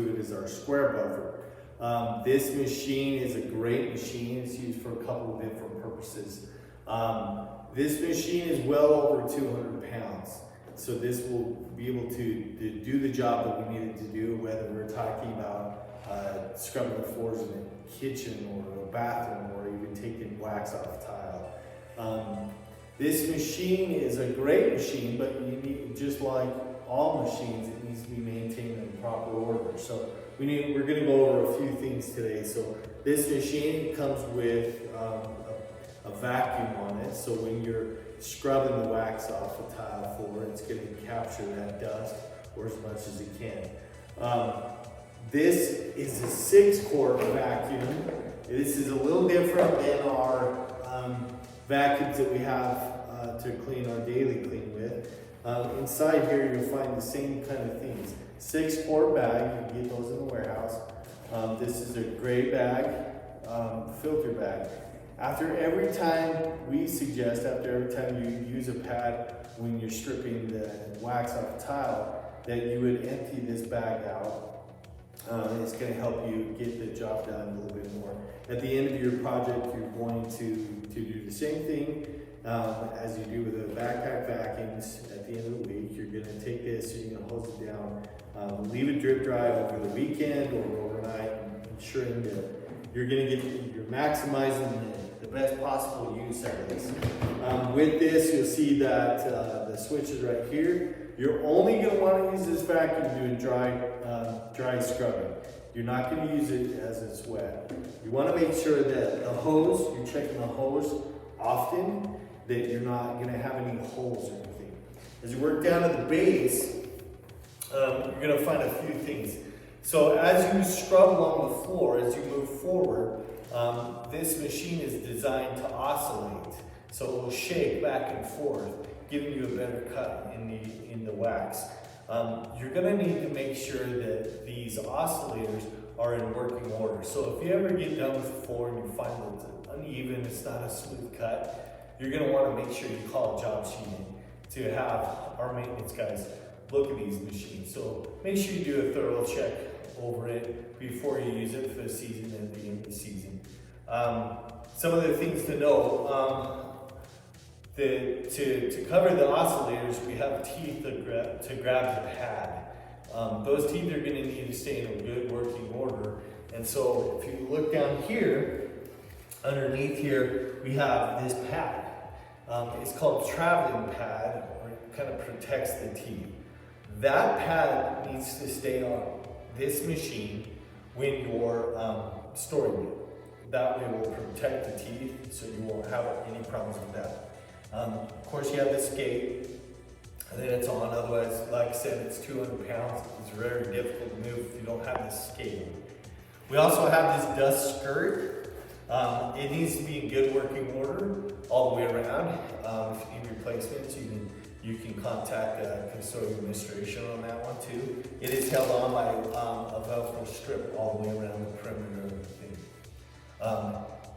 to it as our square buffer. This machine is a great machine. It's used for a couple of different purposes. This machine is well over 200 pounds. So this will be able to do the job that we need it to do, whether we're talking about scrubbing the floors in a kitchen or a bathroom, or even taking wax off tile. This machine is a great machine, but you need, just like all machines, it needs to be maintained in proper order. So we're going to go over a few things today. So this machine comes with a vacuum on it. So when you're scrubbing the wax off the tile floor, it's going to capture that dust, or as much as it can. This is a 6-quart vacuum. This is a little different than our vacuums that we have to clean our daily clean with. Inside here you'll find the same kind of things. 6-quart bag, you can get those in the warehouse. This is a gray bag, filter bag. After every time you use a pad when you're stripping the wax off the tile, that you would empty this bag out. It's going to help you get the job done a little bit more. At the end of your project, you're going to do the same thing as you do with the backpack vacuums. At the end of the week, you're going to take this, you're going to hose it down, leave it drip dry over the weekend or overnight, ensuring that you're maximizing the best possible use out of this. With this, you'll see that the switch is right here. You're only going to want to use this vacuum doing dry scrubbing. You're not going to use it as it's wet. You want to make sure that the hose, you're checking the hose often, that you're not going to have any holes or anything. As you work down to the base, you're going to find a few things. So as you scrub along the floor, as you move forward, this machine is designed to oscillate. So it will shake back and forth, giving you a better cut in the wax. You're going to need to make sure that these oscillators are in working order. So if you ever get done with the floor and you find that it's uneven, it's not a smooth cut, you're going to want to make sure you call a job sheet in to have our maintenance guys look at these machines. So make sure you do a thorough check over it before you use it for the season and the end of the season. Some of the things to know. To cover the oscillators, we have teeth to grab the pad. Those teeth are going to need to stay in a good working order. And so if you look down here, underneath here, we have this pad. It's called traveling pad, or it kind of protects the teeth. That pad needs to stay on this machine when you're storing it. That way it will protect the teeth, so you won't have any problems with that. Of course, you have this gate, and then it's on. Otherwise, like I said, it's 200 pounds. It's very difficult to move if you don't have this skate. We also have this dust skirt. It needs to be in good working order all the way around. If you need replacements, you can contact custodial administration on that one too. It is held on by a Velcro strip all the way around the perimeter of the thing.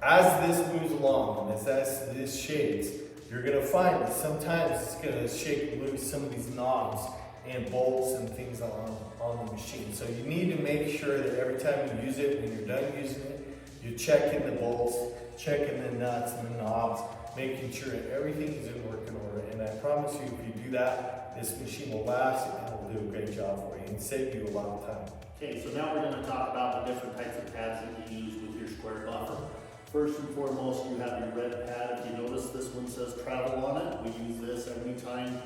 As this moves along, and as this shakes, you're going to find that sometimes it's going to shake loose some of these knobs and bolts and things on the machine. So you need to make sure that every time you use it, when you're done using it, you're checking the bolts, checking the nuts and the knobs, making sure that everything is in working order. And I promise you, if you do that, this machine will last and it will do a great job for you and save you a lot of time. Okay, so now we're going to talk about the different types of pads that you use with your square buffer. First and foremost, you have your red pad. If you notice, this one says travel on it. We use this every time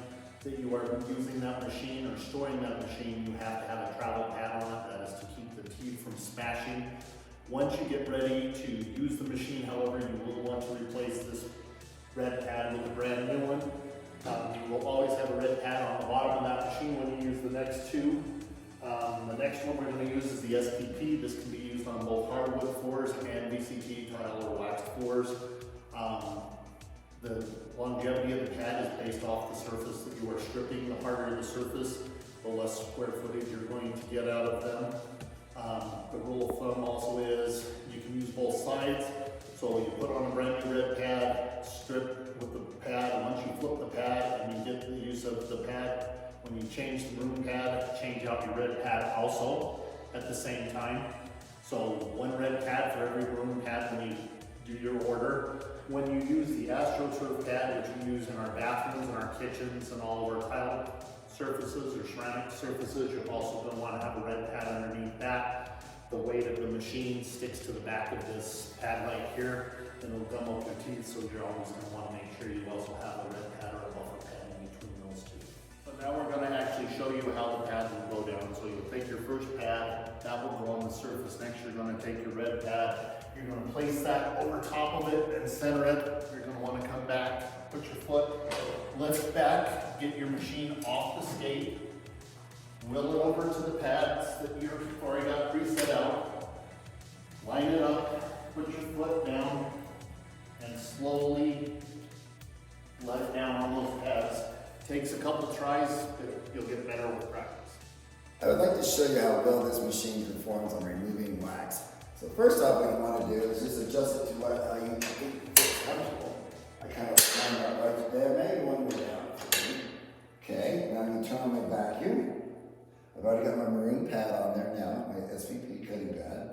that you are using that machine or storing that machine. You have to have a travel pad on it. That is to keep the teeth from smashing. Once you get ready to use the machine, however, you will want to replace this red pad with a brand new one. You will always have a red pad on the bottom of that machine when you use the next two. The next one we're going to use is the SPP. This can be used on both hardwood floors and VCT tile or waxed floors. The longevity of the pad is based off the surface that you are stripping. The harder the surface, the less square footage you're going to get out of them. The rule of thumb also is you can use both sides. So you put on a brand new red pad, strip with the pad, and once you flip the pad and you get the use of the pad, when you change the broom pad, change out your red pad also. at the same time. So one red pad for every broom pad when you do your order. When you use the AstroTurf pad, which we use in our bathrooms and our kitchens and all of our tile surfaces or ceramic surfaces, you're also going to want to have a red pad underneath that. The weight of the machine sticks to the back of this pad right here, and it'll gum up your teeth, so you're always going to want to make sure you also have a red pad or a buffer pad in between those two. So now we're going to actually show you how the pads will go down. So you'll take your first pad, that will go on the surface. Next, you're going to take your red pad, you're going to place that over top of it and center it. You're going to want to come back, put your foot, lift back, get your machine off the skate, wheel it over to the pads that you've already got preset out, line it up, put your foot down, and slowly let it down on those pads. Takes a couple tries, but you'll get better with practice. I would like to show you how well this machine performs on removing wax. So first off, what you want to do is just adjust it to how you think it's comfortable. I kind of line that right there, maybe one more down. Okay, now I'm going to turn on my vacuum. I've already got my maroon pad on there now, my SVP cutting pad.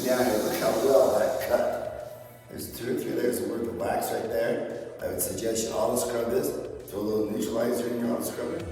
Down here, look how well that cut. There's 2 or 3 layers of worth of wax right there. I would suggest you auto scrub this. Throw a little neutralizer in your auto scrubber.